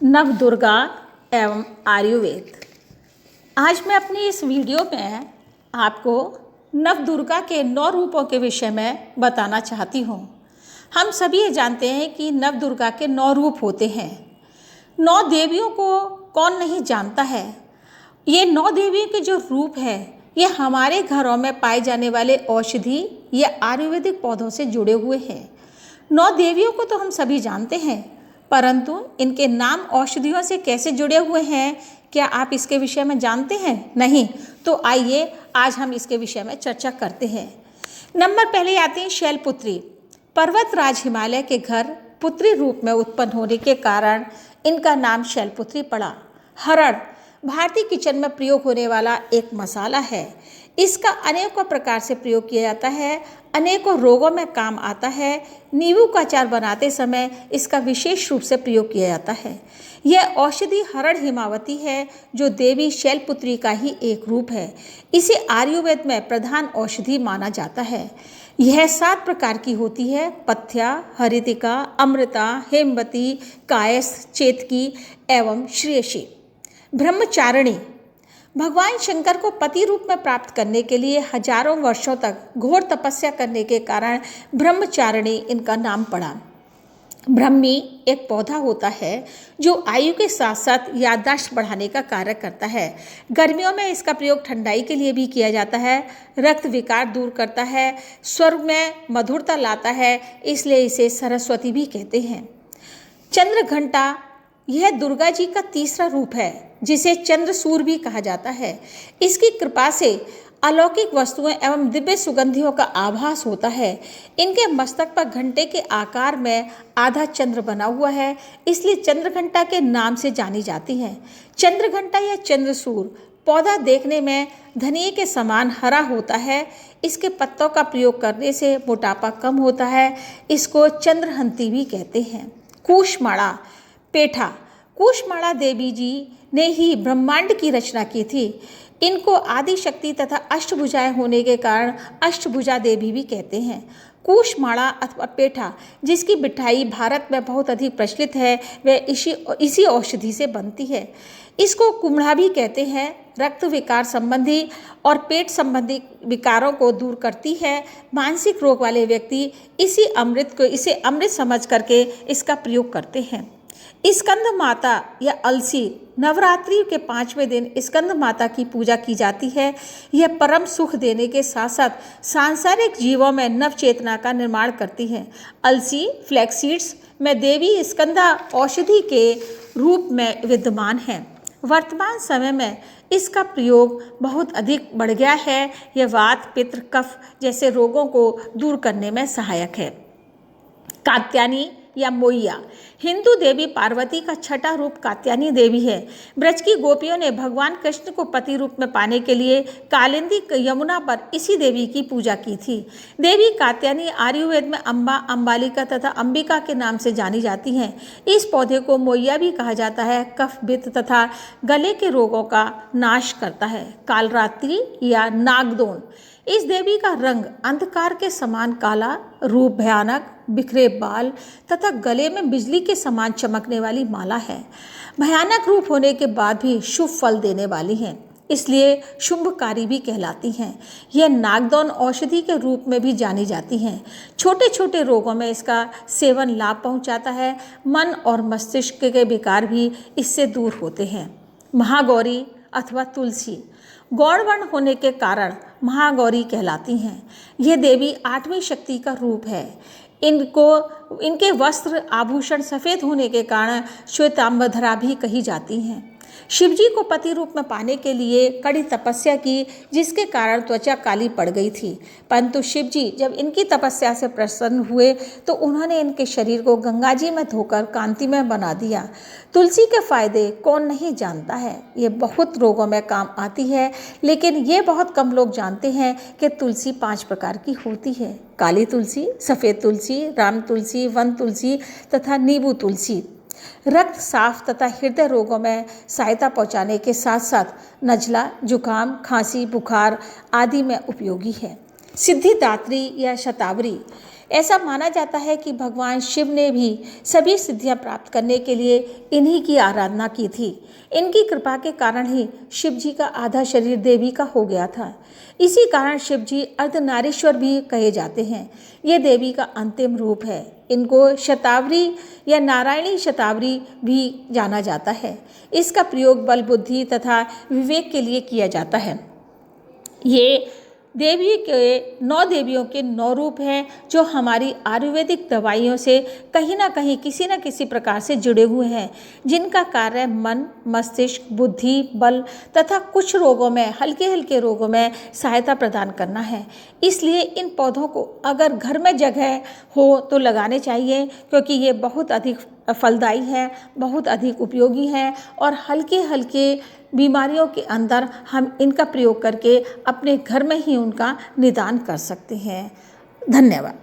नवदुर्गा एवं आयुर्वेद। आज मैं अपनी इस वीडियो में आपको नवदुर्गा के 9 रूपों के विषय में बताना चाहती हूँ। हम सभी ये जानते हैं कि नवदुर्गा के 9 रूप होते हैं। 9 देवियों को कौन नहीं जानता है। ये 9 देवियों के जो रूप है ये हमारे घरों में पाए जाने वाले औषधि या आयुर्वेदिक पौधों से जुड़े हुए हैं। 9 देवियों को तो हम सभी जानते हैं, परंतु इनके नाम औषधियों से कैसे जुड़े हुए हैं, क्या आप इसके विषय में जानते हैं? नहीं, तो आइए आज हम इसके विषय में चर्चा करते हैं। नंबर पहले आते हैं शैलपुत्री। पर्वतराज हिमालय के घर पुत्री रूप में उत्पन्न होने के कारण इनका नाम शैलपुत्री पड़ा। हरड़ भारतीय किचन में प्रयोग होने वाला एक मसाला है। इसका अनेकों प्रकार से प्रयोग किया जाता है, अनेकों रोगों में काम आता है। नींबू का अचार बनाते समय इसका विशेष रूप से प्रयोग किया जाता है। यह औषधि हरड़ हिमावती है, जो देवी शैलपुत्री का ही एक रूप है। इसे आयुर्वेद में प्रधान औषधि माना जाता है। यह 7 प्रकार की होती है: पथ्या, हरितिका, अमृता, हेमवती, कायस, चेतकी एवं श्रेयसी। ब्रह्मचारिणी भगवान शंकर को पति रूप में प्राप्त करने के लिए हजारों वर्षों तक घोर तपस्या करने के कारण ब्रह्मचारिणी इनका नाम पड़ा। ब्रह्मी एक पौधा होता है जो आयु के साथ साथ याददाश्त बढ़ाने का कार्य करता है। गर्मियों में इसका प्रयोग ठंडाई के लिए भी किया जाता है। रक्त विकार दूर करता है, स्वर में मधुरता लाता है, इसलिए इसे सरस्वती भी कहते हैं। चंद्रघंटा यह दुर्गा जी का तीसरा रूप है, जिसे चंद्रसूर भी कहा जाता है। इसकी कृपा से अलौकिक वस्तुएं एवं दिव्य सुगंधियों का आभास होता है। इनके मस्तक पर घंटे के आकार में आधा चंद्र बना हुआ है, इसलिए चंद्रघंटा के नाम से जानी जाती है। चंद्रघंटा या चंद्रसूर पौधा देखने में धनिये के समान हरा होता है। इसके पत्तों का प्रयोग करने से मोटापा कम होता है। इसको चंद्रहंती भी कहते हैं। कूष्मांडा पेठा कूष्मांडा देवी जी ने ही ब्रह्मांड की रचना की थी। इनको आदि शक्ति तथा अष्टभुजाएं होने के कारण अष्टभुजा देवी भी कहते हैं। कूष्मांडा अथवा पेठा, जिसकी मिठाई भारत में बहुत अधिक प्रचलित है, वह इसी औषधि से बनती है। इसको कुम्हड़ा भी कहते हैं। रक्त विकार संबंधी और पेट संबंधी विकारों को दूर करती है। मानसिक रोग वाले व्यक्ति इसे अमृत समझ करके इसका प्रयोग करते हैं। स्कंद माता या अलसी नवरात्रि के 5वें दिन स्कंद माता की पूजा की जाती है। यह परम सुख देने के साथ साथ सांसारिक जीवों में नव चेतना का निर्माण करती है। अलसी फ्लैक्सीड्स में देवी स्कंदा औषधि के रूप में विद्यमान है। वर्तमान समय में इसका प्रयोग बहुत अधिक बढ़ गया है। यह वात, पित्त, कफ जैसे रोगों को दूर करने में सहायक है। कात्यायनी या मोइया हिंदू देवी पार्वती का छठा रूप कात्यायनी देवी है। ब्रज की गोपियों ने भगवान कृष्ण को पति रूप में पाने के लिए कालिंदी यमुना पर इसी देवी की पूजा की थी। देवी कात्यायनी आयुर्वेद में अम्बा, अम्बालिका तथा अंबिका के नाम से जानी जाती हैं। इस पौधे को मोइया भी कहा जाता है। कफ, पित्त तथा गले के रोगों का नाश करता है। कालरात्रि या नागदोन इस देवी का रंग अंधकार के समान काला, रूप भयानक, बिखरे बाल तथा गले में बिजली के समान चमकने वाली माला है। भयानक रूप होने के बाद भी शुभ फल देने वाली हैं, इसलिए शुभकारी भी कहलाती हैं। यह नागदौन औषधि के रूप में भी जानी जाती हैं। छोटे छोटे रोगों में इसका सेवन लाभ पहुंचाता है। मन और मस्तिष्क के विकार भी इससे दूर होते हैं। महागौरी अथवा तुलसी गौड़ वर्ण होने के कारण महागौरी कहलाती हैं। यह देवी 8वीं शक्ति का रूप है। इनके वस्त्र आभूषण सफ़ेद होने के कारण श्वेतांबरधरा भी कही जाती हैं। शिवजी को पति रूप में पाने के लिए कड़ी तपस्या की, जिसके कारण त्वचा काली पड़ गई थी, परंतु शिवजी जब इनकी तपस्या से प्रसन्न हुए तो उन्होंने इनके शरीर को गंगाजी में धोकर कांतिमय बना दिया। तुलसी के फायदे कौन नहीं जानता है। ये बहुत रोगों में काम आती है, लेकिन ये बहुत कम लोग जानते हैं कि तुलसी 5 प्रकार की होती है: काली तुलसी, सफ़ेद तुलसी, राम तुलसी, वन तुलसी तथा नींबू तुलसी। रक्त साफ तथा हृदय रोगों में सहायता पहुंचाने के साथ साथ नज़ला, जुकाम, खांसी, बुखार आदि में उपयोगी है। सिद्धिदात्री या शतावरी ऐसा माना जाता है कि भगवान शिव ने भी सभी सिद्धियां प्राप्त करने के लिए इन्हीं की आराधना की थी। इनकी कृपा के कारण ही शिव जी का आधा शरीर देवी का हो गया था। इसी कारण शिव जी अर्धनारीश्वर भी कहे जाते हैं। ये देवी का अंतिम रूप है। इनको शतावरी या नारायणी शतावरी भी जाना जाता है। इसका प्रयोग बल, बुद्धि तथा विवेक के लिए किया जाता है। ये देवी के 9 देवियों के 9 रूप हैं जो हमारी आयुर्वेदिक दवाइयों से कहीं ना कहीं किसी न किसी प्रकार से जुड़े हुए हैं, जिनका कार्य मन, मस्तिष्क, बुद्धि, बल तथा कुछ रोगों में, हल्के हल्के रोगों में सहायता प्रदान करना है। इसलिए इन पौधों को अगर घर में जगह हो तो लगाने चाहिए, क्योंकि ये बहुत अधिक फलदायी है, बहुत अधिक उपयोगी है और हल्के हल्के बीमारियों के अंदर हम इनका प्रयोग करके अपने घर में ही उनका निदान कर सकते हैं। धन्यवाद।